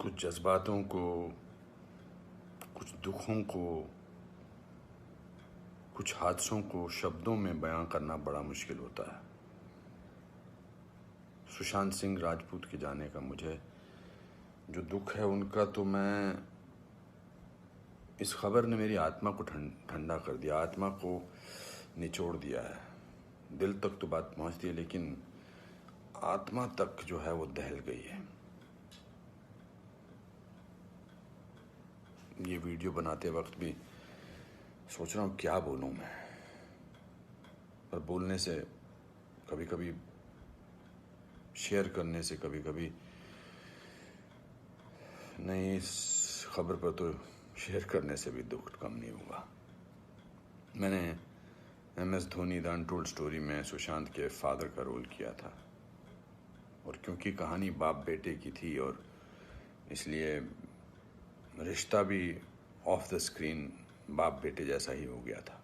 कुछ जज्बातों को, कुछ दुखों को, कुछ हादसों को शब्दों में बयां करना बड़ा मुश्किल होता है। सुशांत सिंह राजपूत के जाने का मुझे जो दुख है उनका, तो मैं इस खबर ने मेरी आत्मा को ठंडा कर दिया, आत्मा को निचोड़ दिया है। दिल तक तो बात पहुंचती है, लेकिन आत्मा तक जो है वो दहल गई है। ये वीडियो बनाते वक्त भी सोच रहा हूँ क्या बोलूँ मैं, पर बोलने से कभी कभी, शेयर करने से कभी कभी नहीं, इस खबर पर तो शेयर करने से भी दुख कम नहीं हुआ। मैंने MS Dhoni the untold story में सुशांत के फादर का रोल किया था, और क्योंकि कहानी बाप बेटे की थी और इसलिए रिश्ता भी ऑफ द स्क्रीन बाप बेटे जैसा ही हो गया था।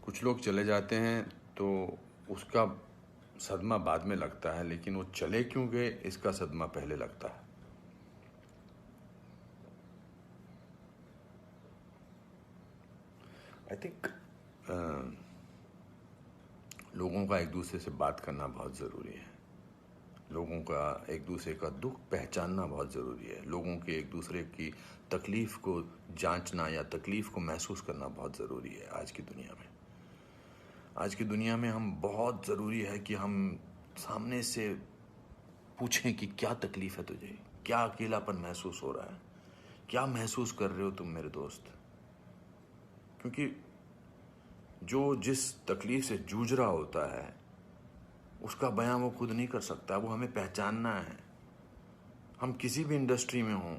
कुछ लोग चले जाते हैं तो उसका सदमा बाद में लगता है, लेकिन वो चले क्यों गए इसका सदमा पहले लगता है। आई थिंक लोगों का एक दूसरे से बात करना बहुत ज़रूरी है। लोगों का एक दूसरे का दुख पहचानना बहुत ज़रूरी है। लोगों के एक दूसरे की तकलीफ़ को जांचना या तकलीफ़ को महसूस करना बहुत ज़रूरी है आज की दुनिया में। आज की दुनिया में हम बहुत ज़रूरी है कि हम सामने से पूछें कि क्या तकलीफ़ है तुझे, क्या अकेलापन महसूस हो रहा है, क्या महसूस कर रहे हो तुम मेरे दोस्त। क्योंकि जो जिस तकलीफ़ से जूझ रहा होता है उसका बयां वो खुद नहीं कर सकता, वो हमें पहचानना है। हम किसी भी इंडस्ट्री में हों,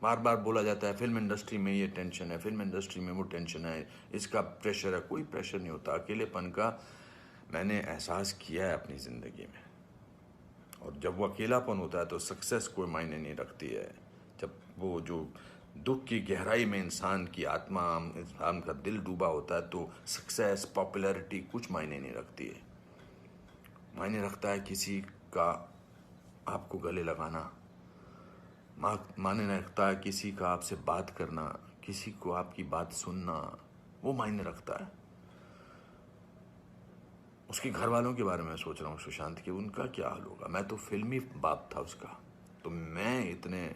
बार बार बोला जाता है फिल्म इंडस्ट्री में ये टेंशन है, फिल्म इंडस्ट्री में वो टेंशन है, इसका प्रेशर है। कोई प्रेशर नहीं होता। अकेलेपन का मैंने एहसास किया है अपनी ज़िंदगी में, और जब वो अकेलापन होता है तो सक्सेस कोई मायने नहीं रखती है। जब वो जो दुख की गहराई में इंसान की आत्मा, इंसान का दिल डूबा होता है, तो सक्सेस, पॉपुलैरिटी कुछ मायने नहीं रखती है। मायने रखता है किसी का आपको गले लगाना, मायने रखता है किसी का आपसे बात करना, किसी को आपकी बात सुनना, वो मायने रखता है। उसके घर वालों के बारे में सोच रहा हूँ सुशांत के, उनका क्या हाल होगा। मैं तो फिल्मी बाप था उसका, तो मैं इतने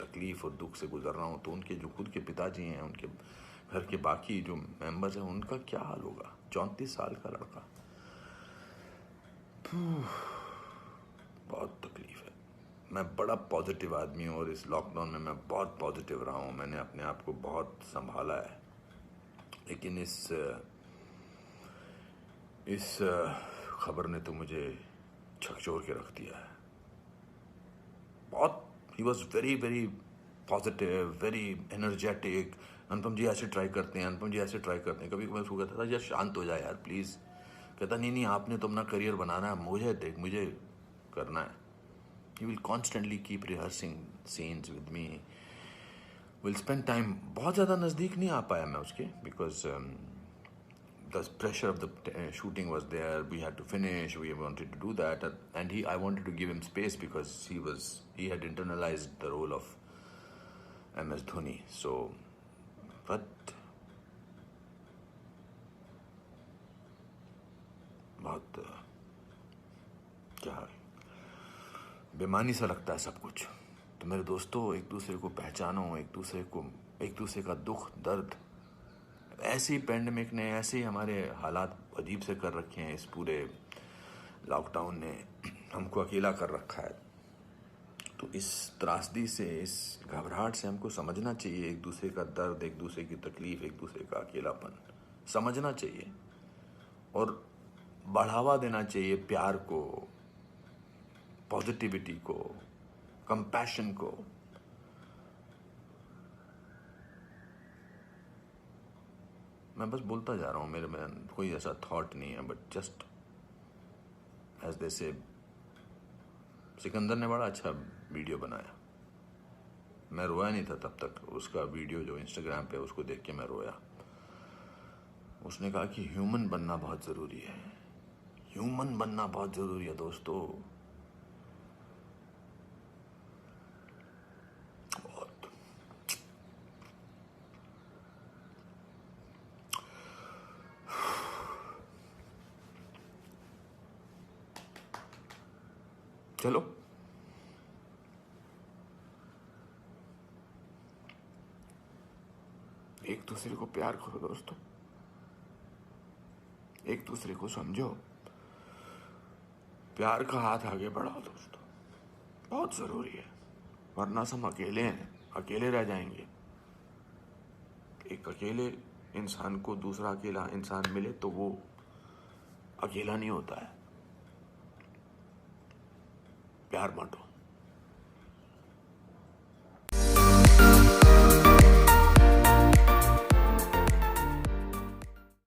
तकलीफ और दुख से गुजर रहा हूँ, तो उनके जो खुद के पिताजी हैं, उनके घर के बाकी जो मेंबर्स हैं, उनका क्या हाल होगा। 34 साल का लड़का, बहुत तकलीफ है। मैं बड़ा पॉजिटिव आदमी हूँ, और इस लॉकडाउन में मैं बहुत पॉजिटिव रहा हूँ। मैंने अपने आप को बहुत संभाला है, लेकिन इस खबर ने तो मुझे झकझोर के रख दिया है। बहुत, ही was very very positive, very energetic. Anupam ji ऐसे ट्राई करते हैं, अनुपम जी ऐसे ट्राई करते हैं। कभी कभी उसको कहता था यार शांत हो जाए यार प्लीज़। कहता नहीं नहीं, आपने तो अपना करियर बनाना है, मुझे करना है। He will constantly keep rehearsing scenes with me. Will spend time. बहुत ज़्यादा नज़दीक नहीं आ पाया मैं उसके, because the pressure of the shooting was there. We had to finish. We wanted to do that, and I wanted to give him space because he had internalized the role of MS Dhoni. So, but बहुत क्या बेमानी सा लगता है सब कुछ। तो मेरे दोस्तों, एक दूसरे को पहचानो, एक दूसरे का दुख दर्द। ऐसे ही पैंडेमिक ने, ऐसे ही हमारे हालात अजीब से कर रखे हैं। इस पूरे लॉकडाउन ने हमको अकेला कर रखा है। तो इस त्रासदी से, इस घबराहट से हमको समझना चाहिए एक दूसरे का दर्द, एक दूसरे की तकलीफ, एक दूसरे का अकेलापन समझना चाहिए, और बढ़ावा देना चाहिए प्यार को, पॉजिटिविटी को, कंपैशन को। मैं बस बोलता जा रहा हूँ, मेरे में कोई ऐसा थॉट नहीं है, बट जस्ट एज दे से। सिकंदर ने बड़ा अच्छा वीडियो बनाया, मैं रोया नहीं था तब तक। उसका वीडियो जो इंस्टाग्राम पे, उसको देख के मैं रोया। उसने कहा कि ह्यूमन बनना बहुत ज़रूरी है। ह्यूमन बनना बहुत जरूरी है दोस्तों। बहुत। चलो एक दूसरे को प्यार करो दोस्तों, एक दूसरे को समझो, प्यार का हाथ आगे बढ़ाओ दोस्तों, बहुत जरूरी है। वरना हम अकेले हैं, अकेले रह जाएंगे। एक अकेले इंसान को दूसरा अकेला इंसान मिले तो वो अकेला नहीं होता है। प्यार बांटो।